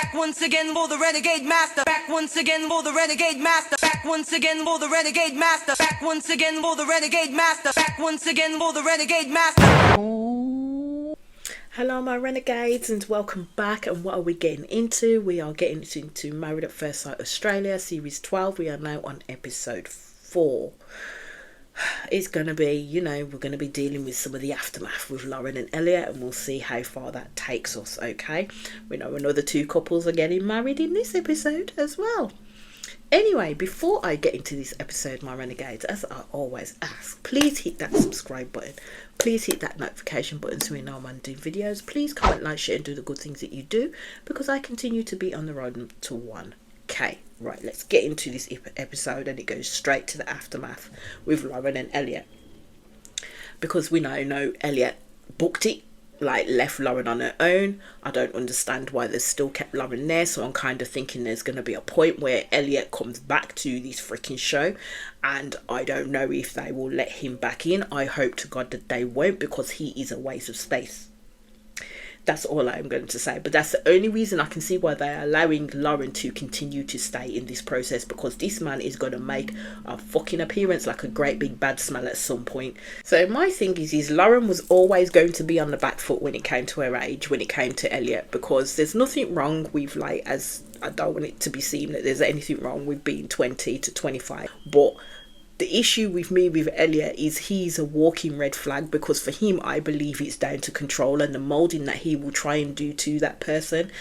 Back once again for the renegade master. Back once again for the renegade master. Back once again for the renegade master. Back once again for the renegade master. Back once again for the renegade master. Hello my renegades and welcome back. And what are we getting into? We are getting into Married at First Sight Australia series 12. We are now on episode 4. It's going to be, we're going to be dealing with some of the aftermath with Lauren and Elliot, and we'll see how far that takes us, okay? We know another 2 couples are getting married in this episode as well. Anyway, before I get into this episode, my renegades, as I always ask, please hit that subscribe button. Please hit that notification button so we know I'm doing videos. Please comment, like, share and do the good things that you do, because I continue to be on the road to 1K. Right, let's get into this episode, and it goes straight to the aftermath with Lauren and Elliot. Because we know Elliot booked it, left Lauren on her own. I don't understand why they still kept Lauren there, so I'm kind of thinking there's going to be a point where Elliot comes back to this freaking show, and I don't know if they will let him back in. I hope to God that they won't, because he is a waste of space. That's all I'm going to say. But that's the only reason I can see why they're allowing Lauren to continue to stay in this process, because this man is going to make a fucking appearance like a great big bad smell at some point. So my thing is Lauren was always going to be on the back foot when it came to her age, when it came to Elliot, because there's nothing wrong with, as I don't want it to be seen that there's anything wrong with being 20 to 25, but the issue with me with Elliot is he's a walking red flag, because for him, I believe it's down to control and the moulding that he will try and do to that person,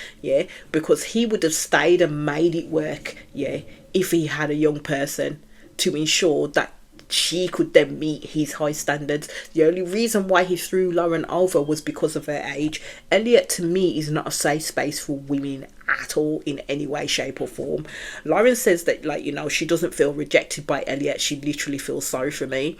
because he would have stayed and made it work, if he had a young person to ensure that she could then meet his high standards. The only reason why he threw Lauren over was because of her age. Elliot, to me, is not a safe space for women at all, in any way, shape or form. Lauren says that, she doesn't feel rejected by Elliot. She literally feels sorry for me.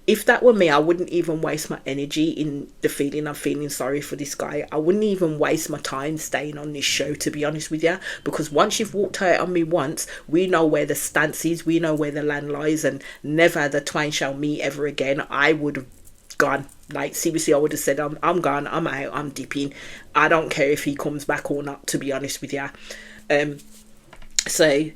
If that were me, I wouldn't even waste my energy in the feeling of feeling sorry for this guy. I wouldn't even waste my time staying on this show, to be honest with you, because once you've walked out on me once, we know where the stance is, we know where the land lies, and never the twain shall meet ever again. I would have gone. Seriously, I would have said, I'm gone, I'm out, I'm dipping. I don't care if he comes back or not, to be honest with you. So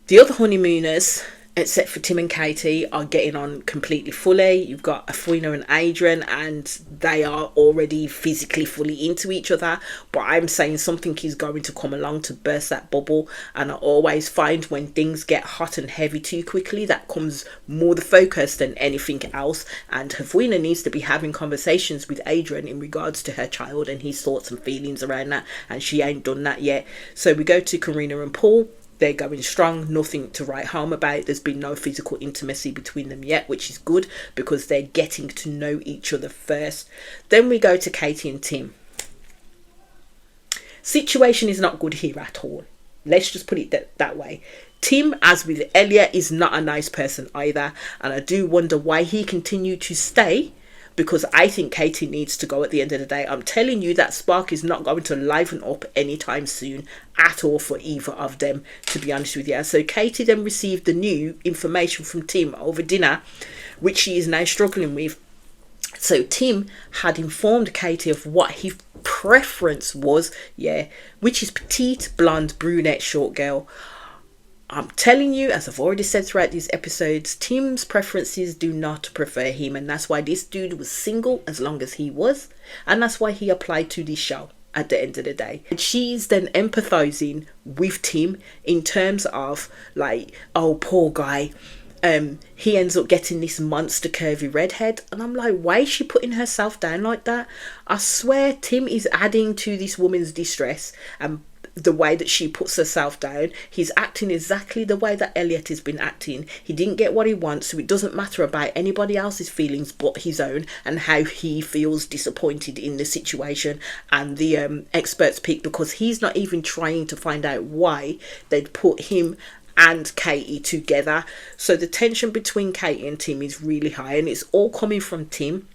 the other honeymooners, except for Tim and Katie, are getting on completely fully. You've got Afina and Adrian, and they are already physically fully into each other, but I'm saying something is going to come along to burst that bubble. And I always find when things get hot and heavy too quickly, that comes more the focus than anything else. And Afina needs to be having conversations with Adrian in regards to her child and his thoughts and feelings around that, and she ain't done that yet. So we go to Karina and Paul. They're going strong, nothing to write home about. There's been no physical intimacy between them yet, which is good, because they're getting to know each other first. Then we go to Katie and Tim. Situation is not good here at all. Let's just put it that way. Tim, as with Elliot, is not a nice person either, and I do wonder why he continued to stay, because I think Katie needs to go at the end of the day. I'm telling you, that spark is not going to liven up anytime soon at all for either of them, to be honest with you. So Katie then received the new information from Tim over dinner, which she is now struggling with. So Tim had informed Katie of what his preference was, which is petite, blonde, brunette, short girl. I'm telling you, as I've already said throughout these episodes, Tim's preferences do not prefer him, and that's why this dude was single as long as he was, and that's why he applied to this show at the end of the day. And she's then empathizing with Tim in terms of oh, poor guy, he ends up getting this monster curvy redhead, and I'm like, why is she putting herself down like that? I swear Tim is adding to this woman's distress, and the way that she puts herself down. He's acting exactly the way that Elliot has been acting. He didn't get what he wants, so it doesn't matter about anybody else's feelings but his own, and how he feels disappointed in the situation and the expert's pick, because he's not even trying to find out why they'd put him and Katie together. So the tension between Katie and Tim is really high, and it's all coming from Tim.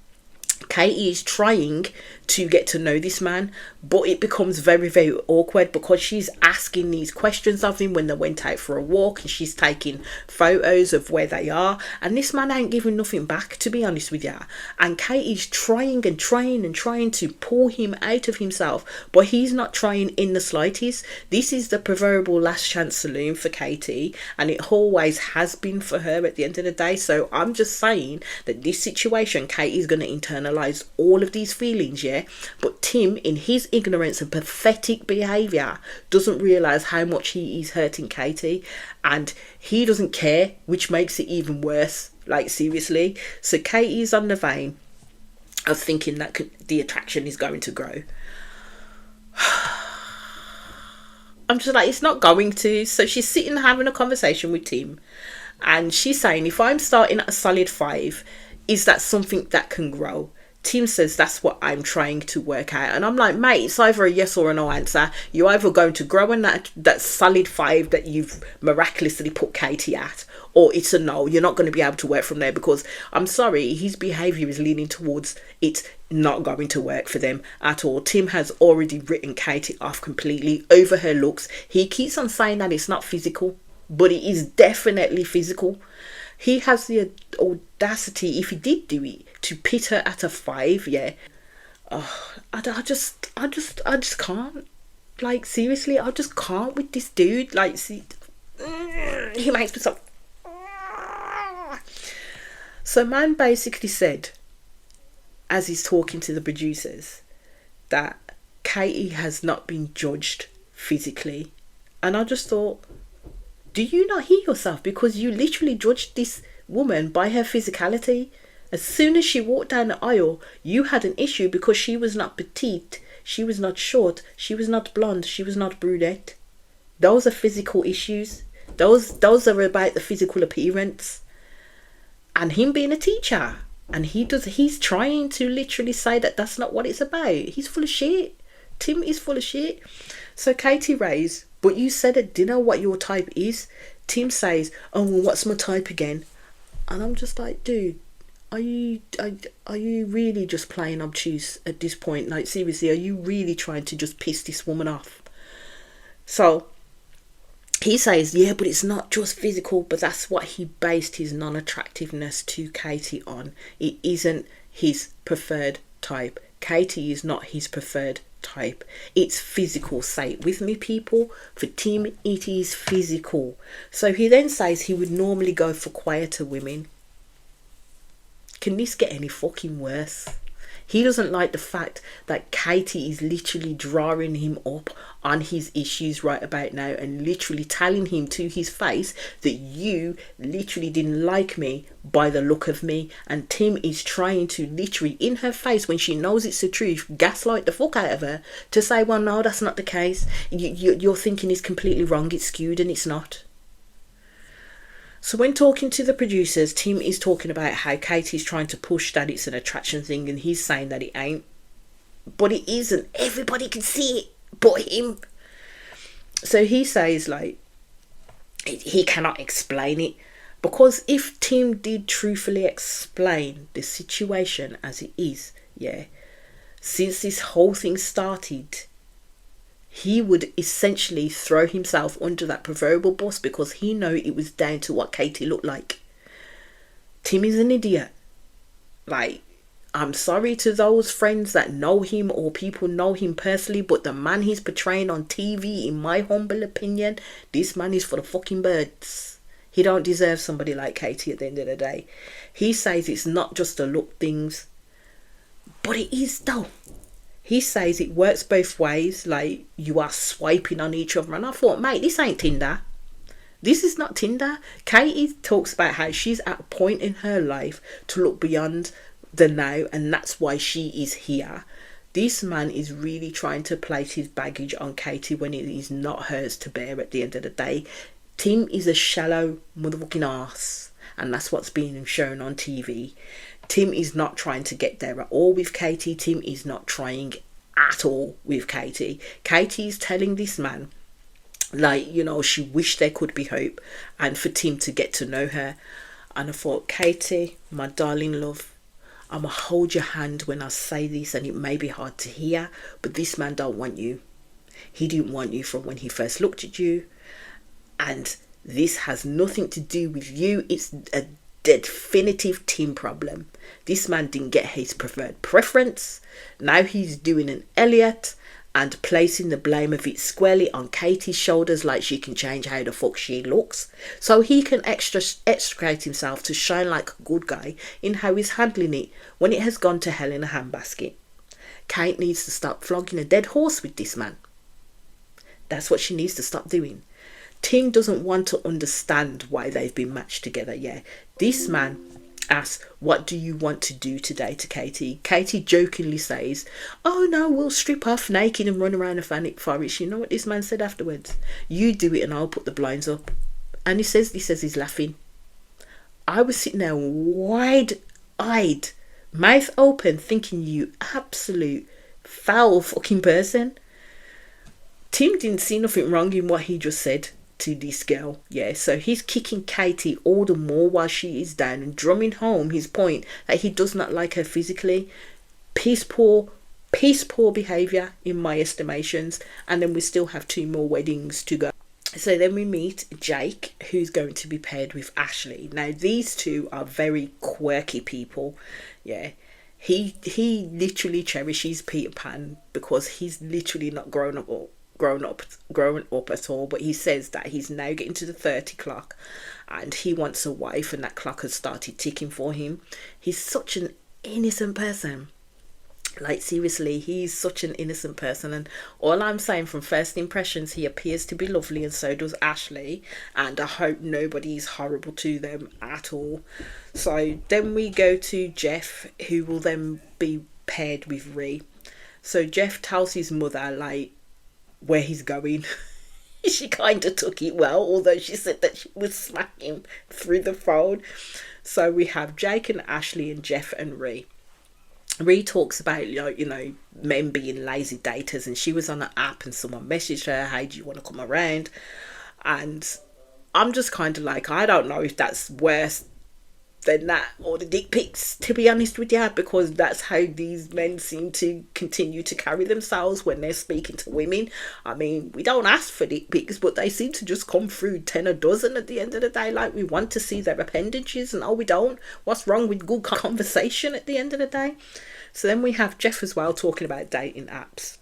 Katie is trying to get to know this man, but it becomes very, very awkward because she's asking these questions of him when they went out for a walk, and she's taking photos of where they are, and this man ain't giving nothing back, to be honest with you. And Katie's trying and trying and trying to pull him out of himself, but he's not trying in the slightest. This is the proverbial last chance saloon for Katie, and it always has been for her at the end of the day. So I'm just saying that this situation, Katie's going to internalize all of these feelings, yeah. But Tim, in his ignorance and pathetic behaviour, doesn't realise how much he is hurting Katie, and he doesn't care, which makes it even worse. Like, seriously. So Katie's on the vein of thinking that the attraction is going to grow. I'm just like, it's not going to. So she's sitting having a conversation with Tim, and she's saying, if I'm starting at a solid 5, is that something that can grow? Tim says that's what I'm trying to work out. And I'm like, mate, it's either a yes or a no answer. You're either going to grow in that solid 5 that you've miraculously put Katie at, or it's a no. You're not going to be able to work from there, because I'm sorry, his behaviour is leaning towards it's not going to work for them at all. Tim has already written Katie off completely over her looks. He keeps on saying that it's not physical, but it is definitely physical. He has the audacity, if he did do it, to pit her at a 5, yeah. Oh, I just can't. Like, seriously, I just can't with this dude. Like, see, he makes me so... So man basically said, as he's talking to the producers, that Katie has not been judged physically. And I just thought, do you not hear yourself? Because you literally judged this woman by her physicality. As soon as she walked down the aisle, you had an issue because she was not petite, she was not short, she was not blonde, she was not brunette. Those are physical issues. Those are about the physical appearance. And him being a teacher, and he's trying to literally say that that's not what it's about. He's full of shit. Tim is full of shit. So Katie raised, but you said at dinner what your type is. Tim says, oh, well, what's my type again? And I'm just like, dude, are you really just playing obtuse at this point? Like, seriously, are you really trying to just piss this woman off? So he says, yeah, but it's not just physical. But that's what he based his non-attractiveness to Katie on. It isn't his preferred type. Katie is not his preferred type. It's physical. Say it with me, people. For Tim, it is physical. So he then says he would normally go for quieter women. Can this get any fucking worse? He doesn't like the fact that Katie is literally drawing him up on his issues right about now, and literally telling him to his face that you literally didn't like me by the look of me. And Tim is trying to literally, in her face, when she knows it's the truth, gaslight the fuck out of her to say, well, no, that's not the case. Your thinking is completely wrong. It's skewed, and it's not. So when talking to the producers, Tim is talking about how Katie's trying to push that it's an attraction thing, and he's saying that it ain't. But it isn't. Everybody can see it but him. So he says, like, he cannot explain it. Because if Tim did truthfully explain the situation as it is, yeah, since this whole thing started, he would essentially throw himself under that proverbial bus, because he know it was down to what Katie looked like. Tim is an idiot. Like, I'm sorry to those friends that know him or people know him personally, but the man he's portraying on TV, in my humble opinion, this man is for the fucking birds. He don't deserve somebody like Katie at the end of the day. He says it's not just the look things, but it is though. He says it works both ways, like you are swiping on each other. And I thought, mate, this ain't Tinder. This is not Tinder. Katie talks about how she's at a point in her life to look beyond the now, and that's why she is here. This man is really trying to place his baggage on Katie when it is not hers to bear at the end of the day. Tim is a shallow motherfucking arse, and that's what's being shown on TV. Tim is not trying to get there at all with Katie. Tim is not trying at all with Katie. Katie is telling this man, like, you know, she wished there could be hope, and for Tim to get to know her. And I thought, Katie, my darling love, I'ma hold your hand when I say this, and it may be hard to hear, but this man don't want you. He didn't want you from when he first looked at you, and this has nothing to do with you. It's a definitive team problem. This man didn't get his preferred preference. Now he's doing an Elliot and placing the blame of it squarely on Katie's shoulders, like she can change how the fuck she looks, so he can extricate himself to shine like a good guy in how he's handling it when it has gone to hell in a handbasket. Kate needs to stop flogging a dead horse with this man. That's what she needs to stop doing. Ting doesn't want to understand why they've been matched together. Yeah, this man asks, what do you want to do today, to Katie? Katie jokingly says, oh no, we'll strip off naked and run around a Fanic Forest. You know what this man said afterwards? You do it and I'll put the blinds up. And he says he's laughing. I was sitting there wide-eyed, mouth open, thinking, you absolute foul fucking person. Tim didn't see nothing wrong in what he just said to this girl. Yeah, so he's kicking Katie all the more while she is down and drumming home his point that he does not like her physically. Piss poor behaviour in my estimations. And then we still have 2 more weddings to go. So then we meet Jake, who's going to be paired with Ashley. Now these two are very quirky people. Yeah, he literally cherishes Peter Pan because he's literally not grown up at all, but he says that he's now getting to the 30 clock and he wants a wife, and that clock has started ticking for him. He's such an innocent person. Like, seriously, he's such an innocent person, and all I'm saying, from first impressions, he appears to be lovely, and so does Ashley, and I hope nobody's horrible to them at all. So then we go to Jeff, who will then be paired with Ree. So Jeff tells his mother, like, where he's going. She kind of took it well, although she said that she would smack him through the phone. So we have Jake and Ashley and Jeff and Ree. Ree talks about, you know, men being lazy daters, and she was on an app and someone messaged her, hey, do you want to come around? And I'm just kind of like, I don't know if that's worse than that or the dick pics, to be honest with you, because that's how these men seem to continue to carry themselves when they're speaking to women. I mean, we don't ask for dick pics, but they seem to just come through 10 a dozen at the end of the day. Like, we want to see their appendages, and we don't. What's wrong with good conversation at the end of the day? So then we have Jeff as well talking about dating apps,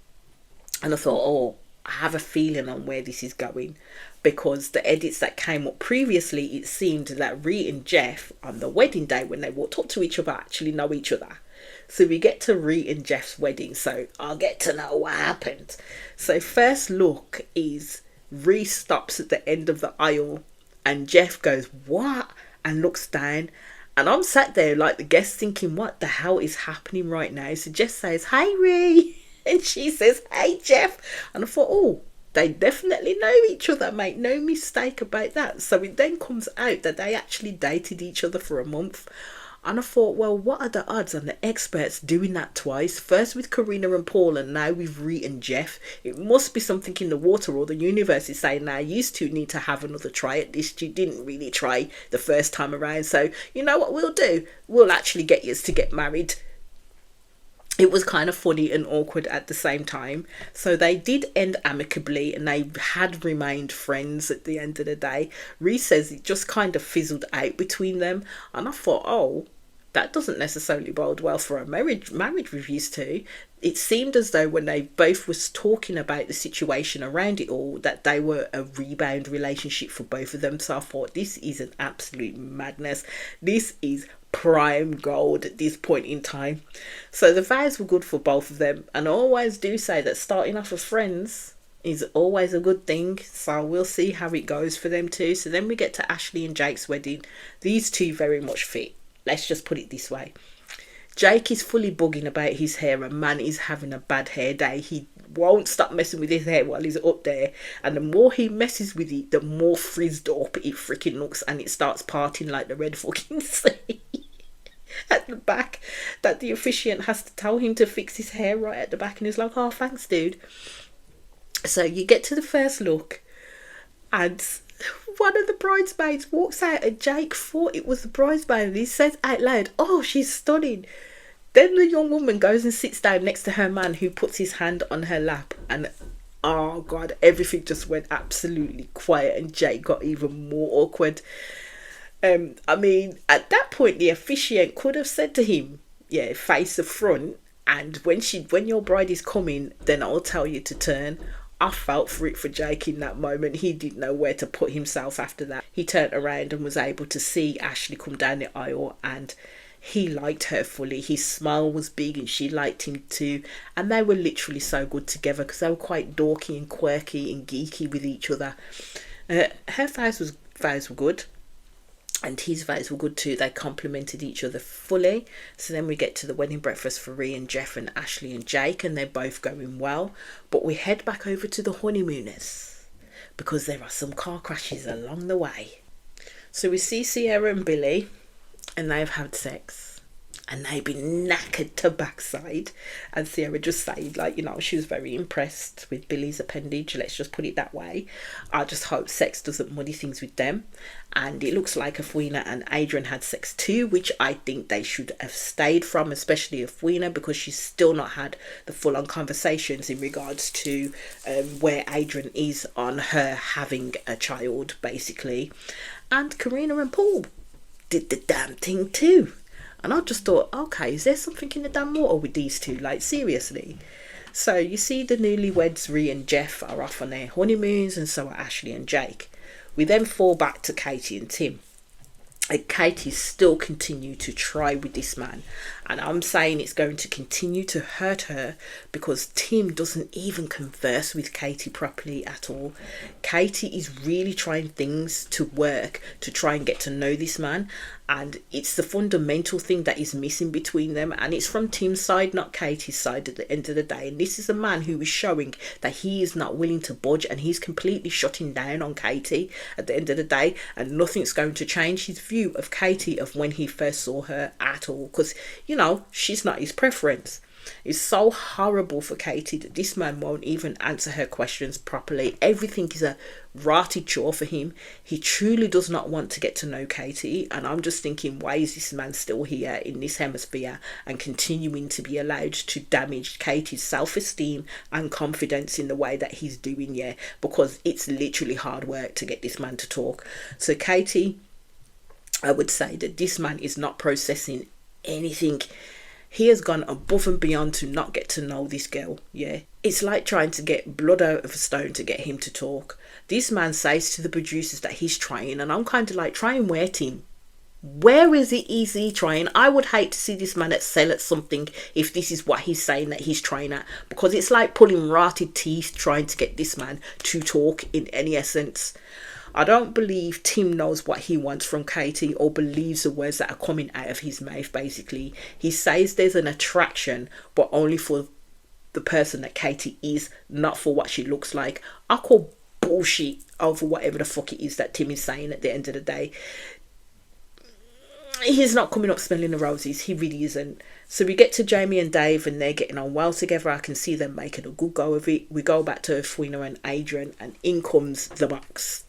and I thought, I have a feeling on where this is going, because the edits that came up previously, it seemed that Ree and Jeff on the wedding day when they walked up to each other actually know each other. So we get to Ree and Jeff's wedding, so I'll get to know what happened. So first look is Ree stops at the end of the aisle and Jeff goes, what? And looks down, and I'm sat there like the guest thinking, what the hell is happening right now? So Jeff says, hey Ree, and she says, hey Jeff, and I thought, they definitely know each other, make no mistake about that. So it then comes out that they actually dated each other for a month. And I thought, well, what are the odds on the experts doing that twice? First with Karina and Paul, and now with Ree and Jeff. It must be something in the water, or the universe is saying, now you two need to have another try at this. You didn't really try the first time around. So you know what we'll do? We'll actually get you to get married. It was kind of funny and awkward at the same time. So they did end amicably, and they had remained friends at the end of the day. Ree says it just kind of fizzled out between them. And I thought, that doesn't necessarily bode well for a marriage with these two. It seemed as though when they both was talking about the situation around it all, that they were a rebound relationship for both of them. So I thought, this is an absolute madness. This is prime gold at this point in time. So the vows were good for both of them, and I always do say that starting off as friends is always a good thing. So we'll see how it goes for them too. So then we get to Ashley and Jake's wedding. These two very much fit. Let's just put it this way. Jake is fully bugging about his hair, and man is having a bad hair day. He won't stop messing with his hair while he's up there, and the more he messes with it, the more frizzed up it freaking looks, and it starts parting like the Red fucking Sea at the back, that the officiant has to tell him to fix his hair right at the back, and he's like, oh thanks dude. So you get to the first look, and one of the bridesmaids walks out, and Jake thought it was the bridesmaid, and he says out loud, oh she's stunning. Then the young woman goes and sits down next to her man, who puts his hand on her lap, and oh god, everything just went absolutely quiet, and Jake got even more awkward. I mean, at that point, the officiant could have said to him, yeah, face the front, and when your bride is coming, then I'll tell you to turn. I felt for it for Jake in that moment. He didn't know where to put himself after that. He turned around and was able to see Ashley come down the aisle, and he liked her fully. His smile was big and she liked him too. And they were literally so good together because they were quite dorky and quirky and geeky with each other. Her vows were good. And his vows were good too. They complemented each other fully. So then we get to the wedding breakfast for Rhea and Jeff and Ashley and Jake, and they're both going well. But we head back over to the honeymooners because there are some car crashes along the way. So we see Sierra and Billy, and they've had sex. And they've been knackered to backside. And Sierra just said, like, you know, she was very impressed with Billy's appendage. Let's just put it that way. I just hope sex doesn't muddy things with them. And it looks like Afwina and Adrian had sex too, which I think they should have stayed from, especially Afwina, because she's still not had the full-on conversations in regards to where Adrian is on her having a child, basically. And Karina and Paul did the damn thing too. And I just thought, okay, is there something in the damn water with these two? Like, seriously. So you see the newlyweds, Rhea and Jeff, are off on their honeymoons, and so are Ashley and Jake. We then fall back to Katie and Tim. And Katie still continues to try with this man. And I'm saying it's going to continue to hurt her because Tim doesn't even converse with Katie properly at all. Katie is really trying things to work to try and get to know this man. And it's the fundamental thing that is missing between them. And it's from Tim's side, not Katie's side at the end of the day. And this is a man who is showing that he is not willing to budge. And he's completely shutting down on Katie at the end of the day. And nothing's going to change his view of Katie of when he first saw her at all. Because, you know, she's not his preference. It's so horrible for Katie that this man won't even answer her questions properly. Everything is a rotted chore for him. He truly does not want to get to know Katie, and I'm just thinking, why is this man still here in this hemisphere and continuing to be allowed to damage Katie's self-esteem and confidence in the way that he's doing? Yeah, because it's literally hard work to get this man to talk. So Katie, I would say that this man is not processing anything. He has gone above and beyond to not get to know this girl, yeah. It's like trying to get blood out of a stone to get him to talk. This man says to the producers that he's trying, and I'm kind of like, trying where, Tim? Where is it easy trying? I would hate to see this man excel at something if this is what he's saying that he's trying at, because it's like pulling rotted teeth trying to get this man to talk in any essence. I don't believe Tim knows what he wants from Katie or believes the words that are coming out of his mouth, basically. He says there's an attraction, but only for the person that Katie is, not for what she looks like. I call bullshit over whatever the fuck it is that Tim is saying at the end of the day. He's not coming up smelling the roses. He really isn't. So we get to Jamie and Dave, and they're getting on well together. I can see them making a good go of it. We go back to Afwina and Adrian, and in comes the box.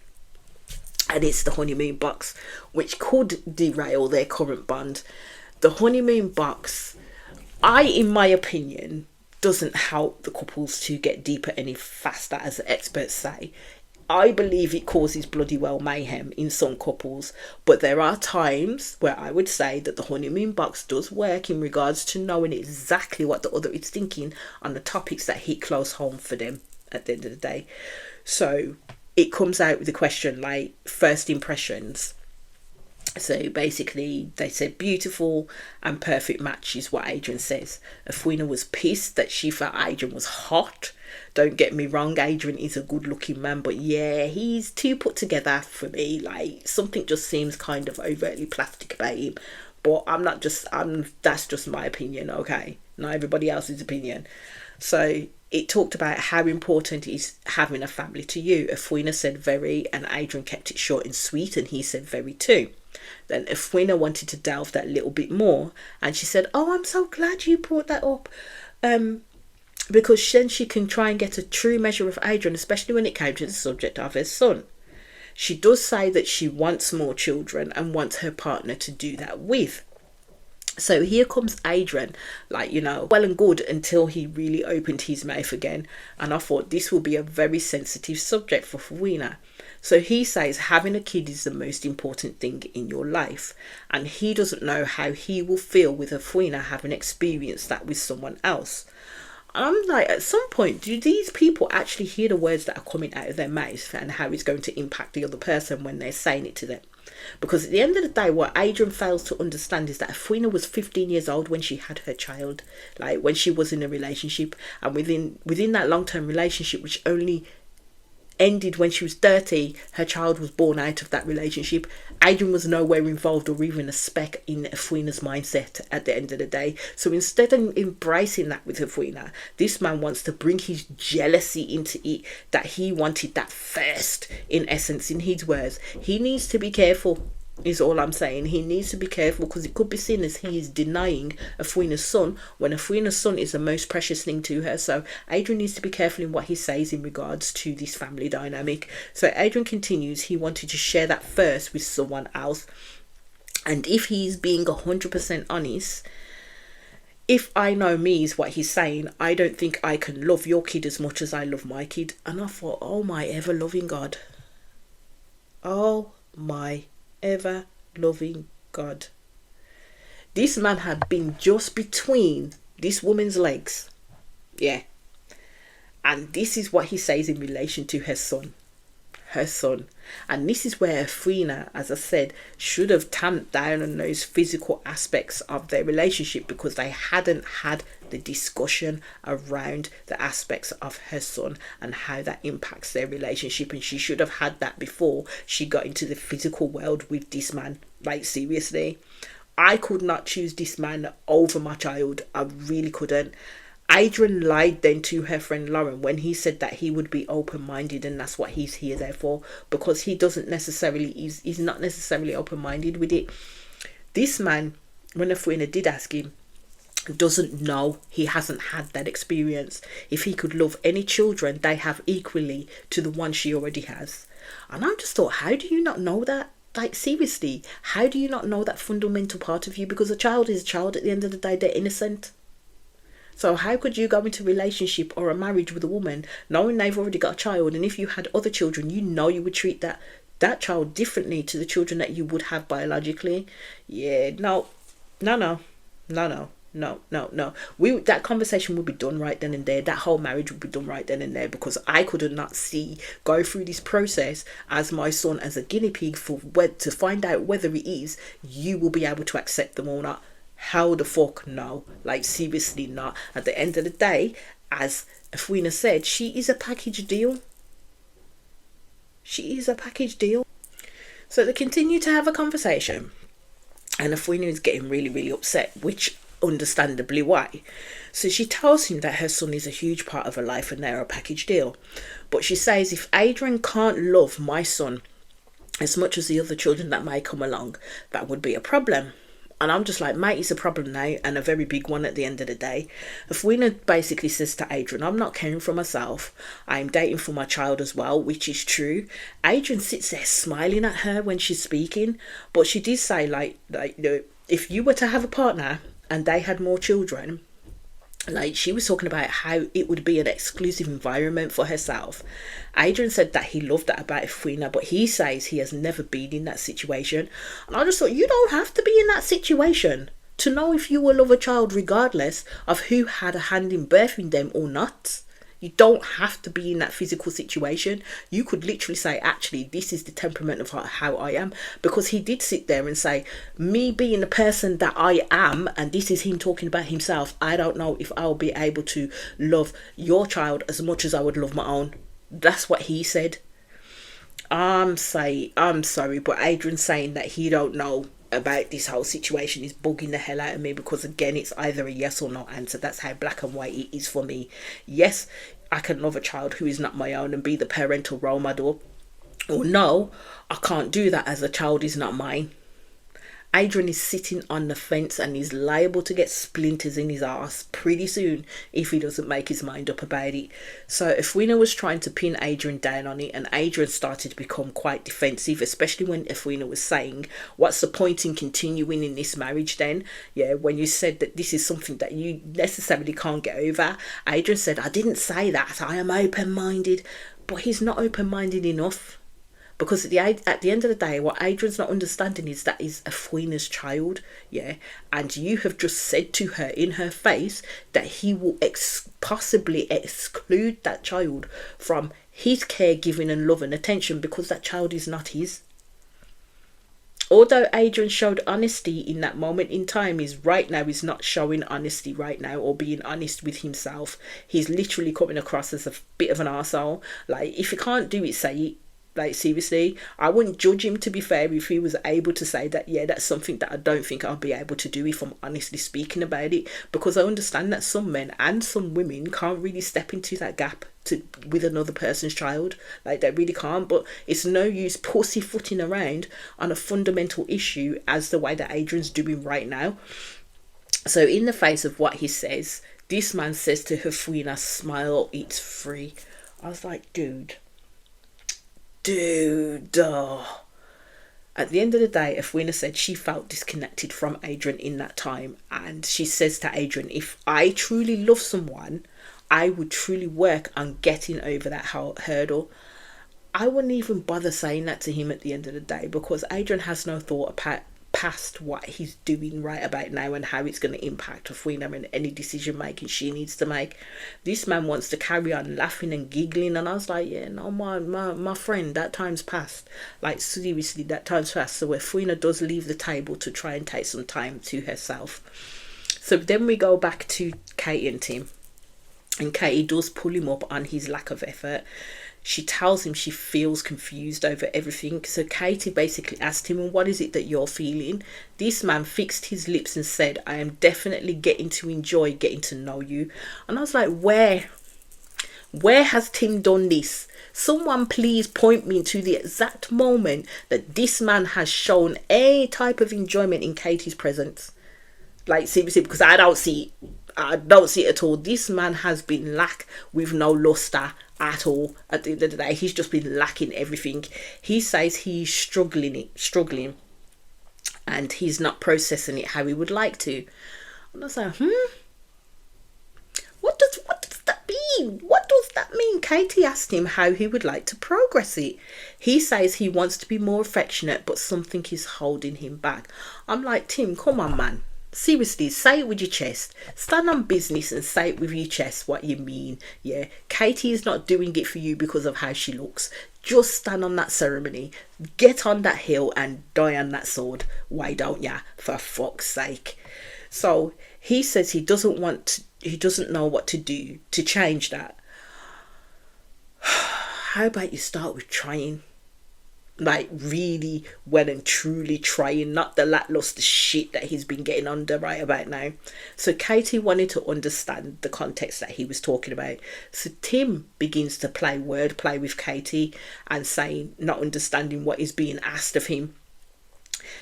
And it's the honeymoon box, which could derail their current bond. The honeymoon box, in my opinion, doesn't help the couples to get deeper any faster, as the experts say. I believe it causes bloody well mayhem in some couples, but there are times where I would say that the honeymoon box does work in regards to knowing exactly what the other is thinking on the topics that hit close home for them at the end of the day. So it comes out with a question like first impressions. So basically they said beautiful and perfect match is what Adrian says. Afwina was pissed that she felt Adrian was hot. Don't get me wrong, Adrian is a good looking man, but yeah, he's too put together for me. Like, something just seems kind of overtly plastic about him. But that's just my opinion, okay? Not everybody else's opinion. So it talked about how important is having a family to you. Afwina said very, and Adrian kept it short and sweet, and he said very too. Then Afwina wanted to delve that little bit more, and she said, oh, I'm so glad you brought that up, because then she can try and get a true measure of Adrian, especially when it came to the subject of her son. She does say that she wants more children and wants her partner to do that with. So here comes Adrian, like, well and good until he really opened his mouth again. And I thought this will be a very sensitive subject for Fawina. So he says having a kid is the most important thing in your life. And he doesn't know how he will feel with Fawina having experienced that with someone else. And I'm like, at some point, do these people actually hear the words that are coming out of their mouth and how it's going to impact the other person when they're saying it to them? Because at the end of the day, what Adrian fails to understand is that Fawina was 15 years old when she had her child, like when she was in a relationship, and within that long-term relationship, which only ended when she was 30, her child was born out of that relationship. Adrian was nowhere involved or even a speck in Fawina's mindset at the end of the day. So instead of embracing that with Fawina, this man wants to bring his jealousy into it, that he wanted that first, in essence, in his words. He needs to be careful, is all I'm saying. He needs to be careful, because it could be seen as he is denying Fawina's son when Fawina's son is the most precious thing to her. So Adrian needs to be careful in what he says in regards to this family dynamic. So Adrian continues, he wanted to share that first with someone else. And if he's being 100% honest, if I know me is what he's saying, I don't think I can love your kid as much as I love my kid. And I thought, oh my ever loving God. Oh my ever loving God. This man had been just between this woman's legs. Yeah. And this is what he says in relation to her son. Her son. And this is where Fawina, as I said, should have tamped down on those physical aspects of their relationship, because they hadn't had the discussion around the aspects of her son and how that impacts their relationship. And she should have had that before she got into the physical world with this man. Like, seriously, I could not choose this man over my child. I really couldn't. Adrian lied then to her friend Lauren when he said that he would be open-minded, and that's what he's here there for, because he doesn't necessarily, he's not necessarily open-minded with it. This man, when Fawina did ask him, doesn't know. He hasn't had that experience. If he could love any children, they have equally to the one she already has. And I just thought, how do you not know that? Like, seriously, how do you not know that fundamental part of you? Because a child is a child. At the end of the day, they're innocent. So how could you go into a relationship or a marriage with a woman knowing they've already got a child, and if you had other children, you know you would treat that child differently to the children that you would have biologically? Yeah, no. That conversation would be done right then and there. That whole marriage would be done right then and there, because I could not go through this process as my son as a guinea pig to find out whether it is you will be able to accept them or not. How the fuck no? Like, seriously not. At the end of the day, as Fawina said, she is a package deal. She is a package deal. So they continue to have a conversation, and Fawina is getting really, really upset, which understandably why. So she tells him that her son is a huge part of her life and they're a package deal. But she says, if Adrian can't love my son as much as the other children that may come along, that would be a problem. And I'm just like, mate, it's a problem now, and a very big one at the end of the day. Fawina basically says to Adrian, I'm not caring for myself. I'm dating for my child as well, which is true. Adrian sits there smiling at her when she's speaking. But she did say, like if you were to have a partner and they had more children, like, she was talking about how it would be an exclusive environment for herself. Adrian said that he loved that about Fawina, but he says he has never been in that situation. And I just thought, you don't have to be in that situation to know if you will love a child regardless of who had a hand in birthing them or not. You don't have to be in that physical situation. You could literally say, actually, this is the temperament of how I am. Because he did sit there and say, me being the person that I am, and this is him talking about himself, I don't know if I'll be able to love your child as much as I would love my own. That's what he said. I'm sorry, but Adrian saying that he don't know about this whole situation is bugging the hell out of me, because again, it's either a yes or no answer. That's how black and white it is for me. Yes, I can love a child who is not my own and be the parental role model, or no, I can't do that as a child is not mine. Adrian is sitting on the fence and he's liable to get splinters in his arse pretty soon if he doesn't make his mind up about it. So Efwina was trying to pin Adrian down on it, and Adrian started to become quite defensive, especially when Efwina was saying, what's the point in continuing in this marriage then? Yeah, when you said that this is something that you necessarily can't get over. Adrian said, I didn't say that, I am open-minded. But he's not open-minded enough. Because at the end of the day, what Adrian's not understanding is that he's Efwina's child, yeah? And you have just said to her in her face that he will possibly exclude that child from his caregiving and love and attention because that child is not his. Although Adrian showed honesty in that moment in time, he's not showing honesty right now or being honest with himself. He's literally coming across as a bit of an arsehole. Like, if you can't do it, say it. Like, seriously, I wouldn't judge him, to be fair, if he was able to say that, yeah, that's something that I don't think I'll be able to do if I'm honestly speaking about it, because I understand that some men and some women can't really step into that gap with another person's child. Like, they really can't. But it's no use pussyfooting around on a fundamental issue as the way that Adrian's doing right now. So in the face of what he says, this man says to Efwina, smile, it's free. I was like, dude. At the end of the day, Efwina said she felt disconnected from Adrian in that time, and she says to Adrian, if I truly love someone, I would truly work on getting over that hurdle. I wouldn't even bother saying that to him at the end of the day, because Adrian has no thought past what he's doing right about now and how it's going to impact Efwina and any decision making she needs to make. This man wants to carry on laughing and giggling, and I was like, yeah, no, my friend, that time's past. Like, seriously, that time's past. So Efwina does leave the table to try and take some time to herself. So then we go back to Katie and Tim, and Katie does pull him up on his lack of effort. She tells him she feels confused over everything. So Katie basically asked him, what is it that you're feeling? This man fixed his lips and said, I am definitely getting to enjoy getting to know you. And I was like, where has Tim done this? Someone please point me to the exact moment that this man has shown any type of enjoyment in Katie's presence. Like, seriously, because I don't see it at all. This man has been lack with no luster at all. At the end of the day, he's just been lacking everything. He says he's struggling, and he's not processing it how he would like to. And I was like, what does that mean? What does that mean? Katie asked him how he would like to progress it. He says he wants to be more affectionate, but something is holding him back. I'm like, Tim, come on, man. Seriously, say it with your chest. Stand on business and say it with your chest what you mean. Yeah, Katie is not doing it for you because of how she looks. Just stand on that ceremony, get on that hill and die on that sword. Why don't ya? For fuck's sake. So he says he doesn't know what to do to change that. How about you start with trying? Like, really well and truly trying, not the lackluster shit that he's been getting under right about now. So Katie wanted to understand the context that he was talking about. So Tim begins to play wordplay with Katie and saying, not understanding what is being asked of him.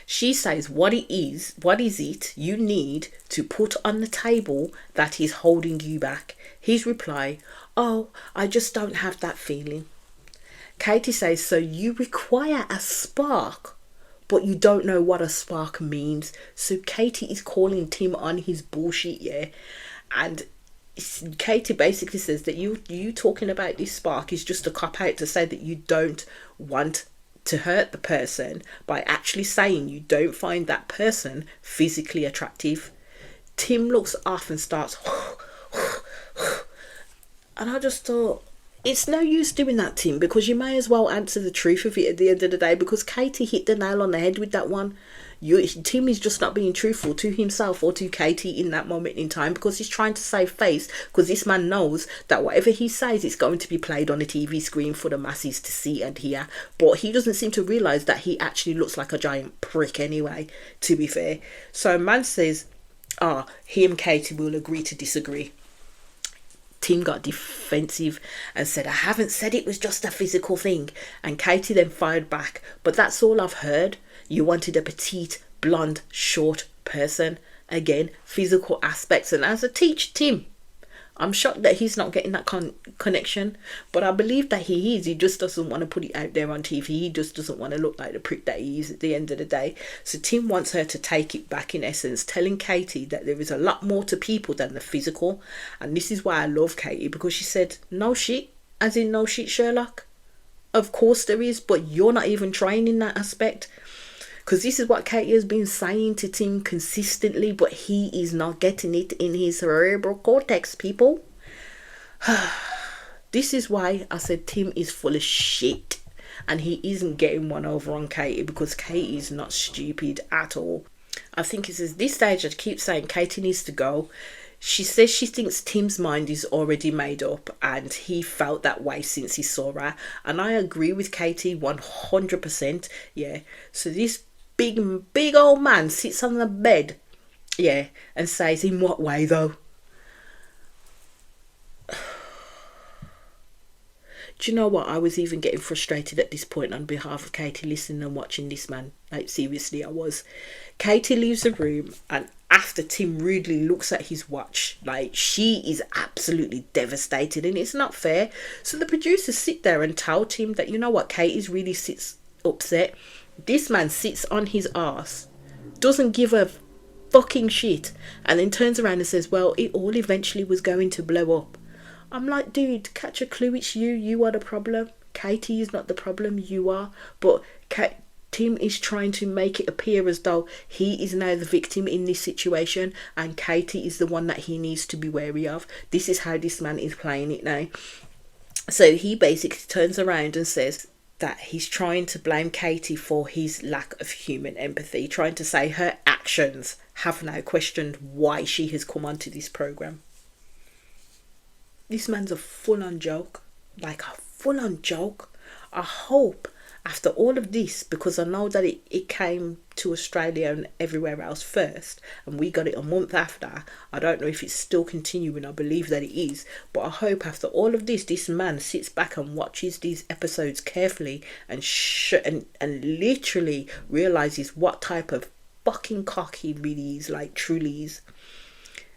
She says, what is it you need to put on the table that is holding you back? His reply, oh, I just don't have that feeling. Katie says, so you require a spark, but you don't know what a spark means. So Katie is calling Tim on his bullshit, yeah? And Katie basically says that you talking about this spark is just a cop-out to say that you don't want to hurt the person by actually saying you don't find that person physically attractive. Tim looks off and starts and I just thought, it's no use doing that, Tim, because you may as well answer the truth of it at the end of the day, because Katie hit the nail on the head with that one. Tim is just not being truthful to himself or to Katie in that moment in time, because he's trying to save face, because this man knows that whatever he says is going to be played on a TV screen for the masses to see and hear. But he doesn't seem to realise that he actually looks like a giant prick anyway, to be fair. So man says, he and Katie will agree to disagree. Tim got defensive and said, I haven't said it was just a physical thing. And Katie then fired back, but that's all I've heard. You wanted a petite, blonde, short person. Again, physical aspects. And as I teach Tim, I'm shocked that he's not getting that connection, but I believe that he is. He just doesn't want to put it out there on TV. He just doesn't want to look like the prick that he is at the end of the day. So Tim wants her to take it back, in essence, telling Katie that there is a lot more to people than the physical. And this is why I love Katie, because she said, no shit, as in no shit, Sherlock. Of course there is, but you're not even trying in that aspect. Because this is what Katie has been saying to Tim consistently, but he is not getting it in his cerebral cortex, people. This is why I said Tim is full of shit. And he isn't getting one over on Katie, because Katie is not stupid at all. I think it's at this stage I keep saying Katie needs to go. She says she thinks Tim's mind is already made up, and he felt that way since he saw her. And I agree with Katie 100%. Yeah. So this big old man sits on the bed, yeah, and says, in what way though? Do you know what? I was even getting frustrated at this point on behalf of Katie, listening and watching this man. Like, seriously, I was. Katie leaves the room, and after Tim rudely looks at his watch, like, she is absolutely devastated, and it's not fair. So the producers sit there and tell Tim that, you know what, Katie's really sits upset. This man sits on his ass, doesn't give a fucking shit, and then turns around and says, well, it all eventually was going to blow up. I'm like, dude, catch a clue, it's you. You are the problem. Katie is not the problem, you are. But Tim is trying to make it appear as though he is now the victim in this situation, and Katie is the one that he needs to be wary of. This is how this man is playing it now. So he basically turns around and says that he's trying to blame Katie for his lack of human empathy, trying to say her actions have now questioned why she has come onto this program. This man's a full-on joke, like a full-on joke. I hope after all of this, because I know that it came to Australia and everywhere else first, and we got it a month after. I don't know if it's still continuing. I believe that it is, but I hope after all of this man sits back and watches these episodes carefully and literally realizes what type of fucking cock he really is, like truly is.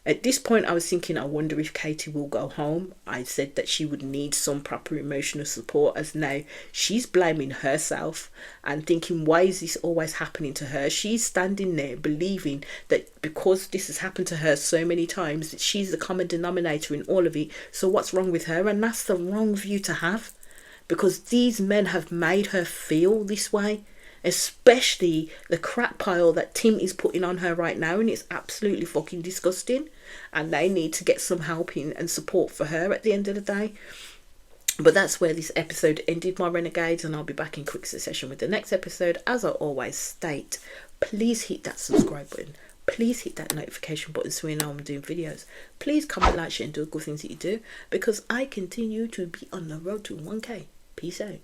At this point, I was thinking, I wonder if Katie will go home. I said that she would need some proper emotional support, as now she's blaming herself and thinking, why is this always happening to her? She's standing there believing that because this has happened to her so many times, that she's the common denominator in all of it. So what's wrong with her? And that's the wrong view to have, because these men have made her feel this way. Especially the crap pile that Tim is putting on her right now, and it's absolutely fucking disgusting, and they need to get some help in and support for her at the end of the day. But that's where this episode ended, my renegades, and I'll be back in quick succession with the next episode. As I always state, please hit that subscribe button, please hit that notification button so you know I'm doing videos. Please comment, like, share and do the good things that you do, because I continue to be on the road to 1k. Peace out.